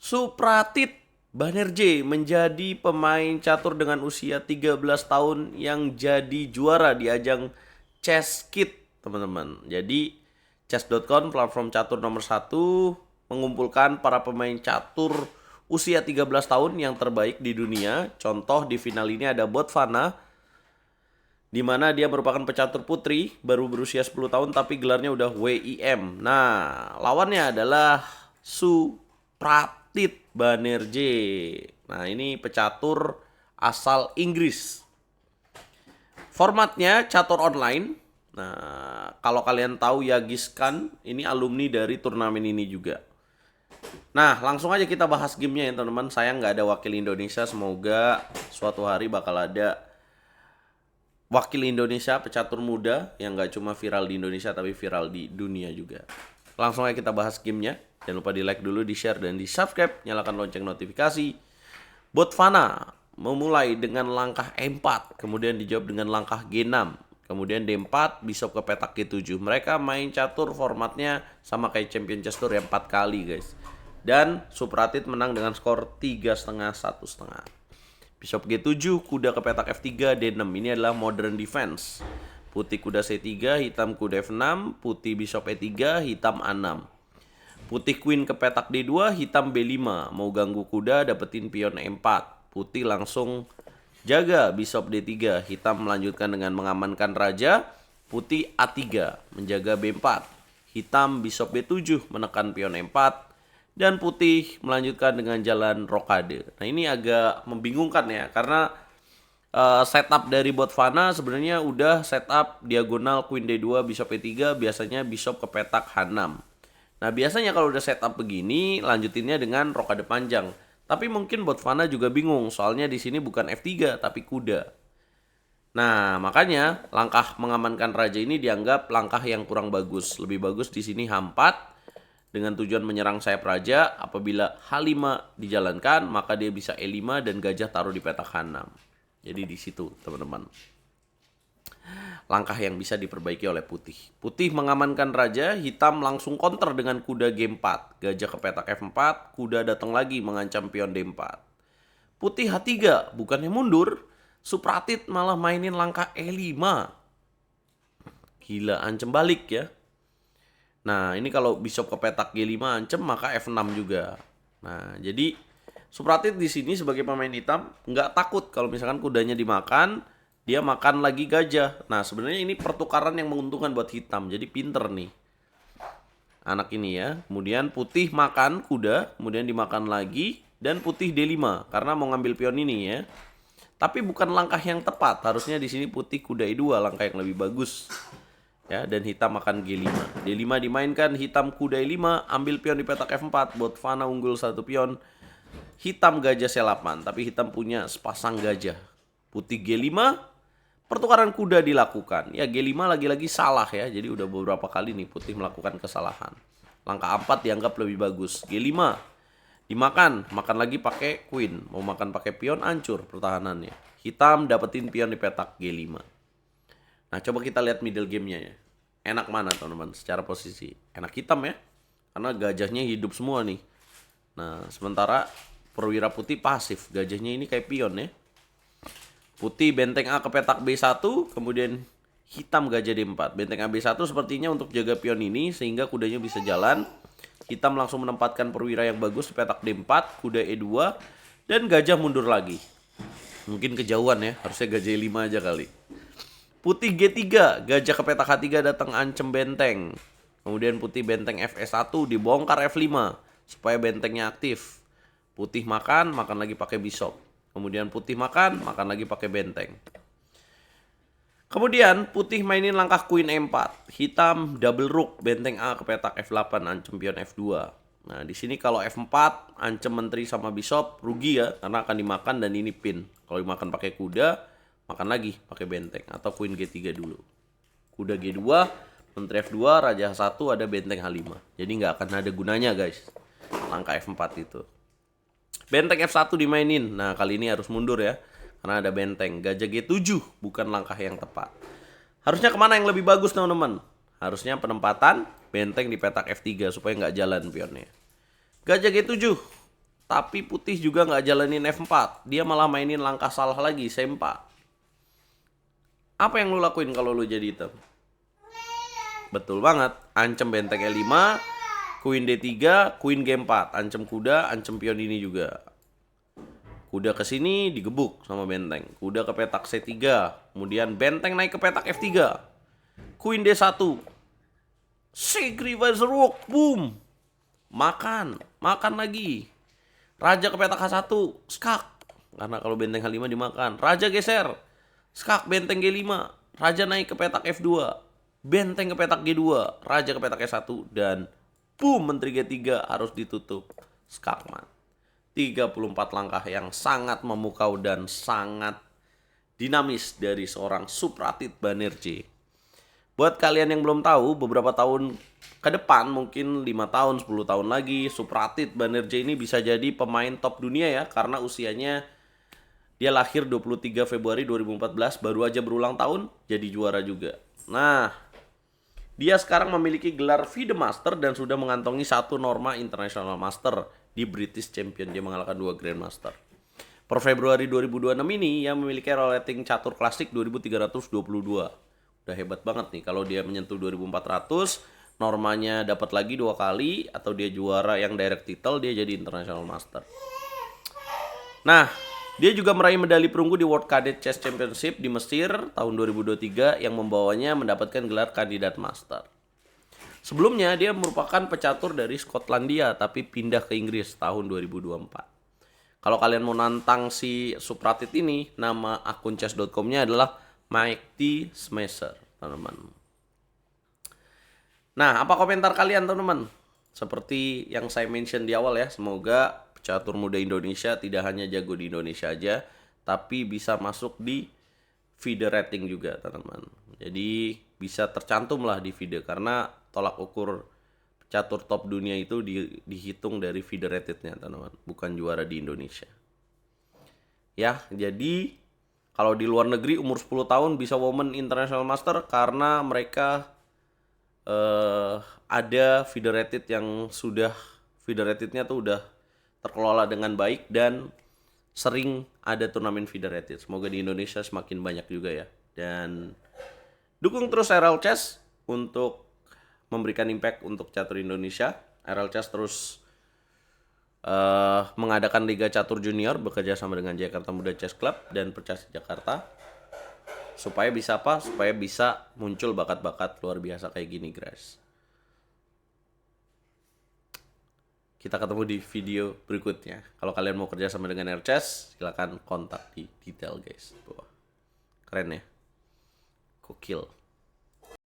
Supratit Banerjee menjadi pemain catur dengan usia 13 tahun yang jadi juara di ajang ChessKit, teman-teman. Jadi chess.com, platform catur nomor 1, mengumpulkan para pemain catur usia 13 tahun yang terbaik di dunia. Contoh di final ini ada Botswana, di mana dia merupakan pecatur putri, baru berusia 10 tahun tapi gelarnya udah WIM. Nah, lawannya adalah Supratit Banerjee. Nah, ini pecatur asal Inggris. Formatnya catur online. Nah, kalau kalian tahu Yagis Khan, ini alumni dari turnamen ini juga. Nah, langsung aja kita bahas gamenya ya teman-teman. Sayang nggak ada wakil Indonesia. Semoga suatu hari bakal ada wakil Indonesia pecatur muda yang nggak cuma viral di Indonesia tapi viral di dunia juga. Langsung aja kita bahas gamenya. Jangan lupa di like dulu, di share, dan di subscribe. Nyalakan lonceng notifikasi. Botswana memulai dengan langkah E4, kemudian dijawab dengan langkah G6, kemudian D4, bisop ke petak G7. Mereka main catur formatnya sama kayak Champion Chess Tour yang 4 kali guys. Dan Supratit menang dengan skor 3,5, 1,5. Bisop G7, kuda ke petak F3, D6. Ini adalah modern defense. Putih kuda C3, hitam kuda F6, putih bisop E3, hitam A6. Putih queen ke petak D2, hitam B5. Mau ganggu kuda, dapetin pion E4. Putih langsung jaga bisop D3. Hitam melanjutkan dengan mengamankan raja. Putih A3 menjaga B4. Hitam bisop B7 menekan pion E4. Dan putih melanjutkan dengan jalan rokade. Nah, ini agak membingungkan ya, karena setup dari Botswana sebenarnya udah setup diagonal queen D2, bisop E3, biasanya bisop ke petak H6. Nah, biasanya kalau udah setup begini, lanjutinnya dengan rokade panjang. Tapi mungkin Botswana juga bingung, soalnya di sini bukan F3 tapi kuda. Nah, makanya langkah mengamankan raja ini dianggap langkah yang kurang bagus. Lebih bagus di sini H4 dengan tujuan menyerang sayap raja. Apabila H5 dijalankan, maka dia bisa E5 dan gajah taruh di petak H6. Jadi di situ, teman-teman, langkah yang bisa diperbaiki oleh putih. Putih mengamankan raja, hitam langsung counter dengan kuda G4. Gajah ke petak F4, kuda datang lagi mengancam pion D4. Putih H3, bukannya mundur, Supratit malah mainin langkah E5. Gila, ancam balik ya. Nah, ini kalau bisop ke petak G5 ancam, maka F6 juga. Nah, jadi Supratit di sini sebagai pemain hitam nggak takut kalau misalkan kudanya dimakan, dia makan lagi gajah. Nah, sebenarnya ini pertukaran yang menguntungkan buat hitam. Jadi pinter nih anak ini ya. Kemudian putih makan kuda, kemudian dimakan lagi, dan putih D5 karena mau ngambil pion ini ya. Tapi bukan langkah yang tepat. Harusnya di sini putih kuda E2, langkah yang lebih bagus. Ya, dan hitam makan G5. D5 dimainkan, hitam kuda E5, ambil pion di petak F4. Botswana unggul 1 pion. Hitam gajah C8, tapi hitam punya sepasang gajah. Putih G5, pertukaran kuda dilakukan. Ya, G5 lagi-lagi salah ya. Jadi udah beberapa kali nih putih melakukan kesalahan. Langkah 4 dianggap lebih bagus. G5 dimakan, makan lagi pakai queen. Mau makan pakai pion, hancur pertahanannya. Hitam dapetin pion di petak G5. Nah, coba kita lihat middle gamenya ya. Enak mana teman-teman secara posisi? Enak hitam ya, karena gajahnya hidup semua nih. Nah, sementara perwira putih pasif. Gajahnya ini kayak pion ya. Putih benteng A ke petak B1, kemudian hitam gajah D4. Benteng A B1 sepertinya untuk jaga pion ini sehingga kudanya bisa jalan. Hitam langsung menempatkan perwira yang bagus di petak D4, kuda E2, dan gajah mundur lagi. Mungkin kejauhan ya, harusnya gajah E5 aja kali. Putih G3, gajah ke petak H3 datang ancam benteng. Kemudian putih benteng FS1 dibongkar F5 supaya bentengnya aktif. Putih makan lagi pakai bisop. Kemudian putih makan lagi pakai benteng. Kemudian putih mainin langkah queen E4. Hitam double rook benteng A ke petak F8 ancam pion F2. Nah, di sini kalau F4 ancam menteri sama bisop rugi ya, karena akan dimakan dan ini pin. Kalau dimakan pakai kuda, makan lagi pakai benteng atau queen G3 dulu. Kuda G2, menteri F2, raja H1, ada benteng H5. Jadi nggak akan ada gunanya guys langkah F4 itu. Benteng F1 dimainin. Nah, kali ini harus mundur ya, karena ada benteng. Gajah G7 bukan langkah yang tepat. Harusnya kemana yang lebih bagus teman-teman? Harusnya penempatan benteng di petak F3 supaya nggak jalan pionnya. Gajah G7. Tapi putih juga nggak jalanin F4. Dia malah mainin langkah salah lagi, sempa. Apa yang lu lakuin kalau lu jadi hitam? Betul banget. Ancam benteng E5, Queen D3, Queen G4. Ancam kuda, ancam pion ini juga. Kuda ke sini digebuk sama benteng. Kuda ke petak C3. Kemudian benteng naik ke petak F3. Queen D1. Sacrifice rook, boom. Makan lagi. Raja ke petak H1, skak. Karena kalau benteng H5 dimakan. Raja geser, skak benteng G5. Raja naik ke petak F2. Benteng ke petak G2. Raja ke petak E1. Dan boom, menteri G3 harus ditutup. Skakmat. 34 langkah yang sangat memukau dan sangat dinamis dari seorang Supratit Banerjee. Buat kalian yang belum tahu, beberapa tahun ke depan, mungkin 5 tahun, 10 tahun lagi, Supratit Banerjee ini bisa jadi pemain top dunia ya, karena usianya dia lahir 23 Februari 2014, baru aja berulang tahun, jadi juara juga. Nah, dia sekarang memiliki gelar FIDE Master dan sudah mengantongi 1 norma International Master di British Champion. Dia mengalahkan 2 Grandmaster. Per Februari 2026 ini, ia memiliki rating catur klasik 2322. Udah hebat banget nih kalau dia menyentuh 2400, normanya dapat lagi 2 kali, atau dia juara yang direct title, dia jadi International Master. Nah, dia juga meraih medali perunggu di World Cadet Chess Championship di Mesir tahun 2023 yang membawanya mendapatkan gelar kandidat master. Sebelumnya dia merupakan pecatur dari Skotlandia tapi pindah ke Inggris tahun 2024. Kalau kalian mau nantang si Supratit ini, nama akun chess.com-nya adalah Mike T. Smasher, teman-teman. Nah, apa komentar kalian, teman-teman? Seperti yang saya mention di awal ya, semoga catur muda Indonesia tidak hanya jago di Indonesia aja, tapi bisa masuk di FIDE rating juga, teman-teman. Jadi bisa tercantum lah di FIDE, karena tolak ukur catur top dunia itu dihitung dari FIDE ratednya, teman-teman, bukan juara di Indonesia. Ya, jadi kalau di luar negeri umur 10 tahun bisa Women International Master karena mereka ada FIDE rated yang sudah FIDE ratednya tuh udah terkelola dengan baik dan sering ada turnamen FIDE rated. Semoga di Indonesia semakin banyak juga ya. Dan dukung terus RL Chess untuk memberikan impact untuk catur Indonesia. RL Chess terus mengadakan Liga Catur Junior bekerja sama dengan Jakarta Muda Chess Club dan Percasi Jakarta. Supaya bisa apa? Supaya bisa muncul bakat-bakat luar biasa kayak gini, guys. Kita ketemu di video berikutnya. Kalau kalian mau kerja sama dengan Airchess, silakan kontak di detail, guys. Keren ya? Gokil.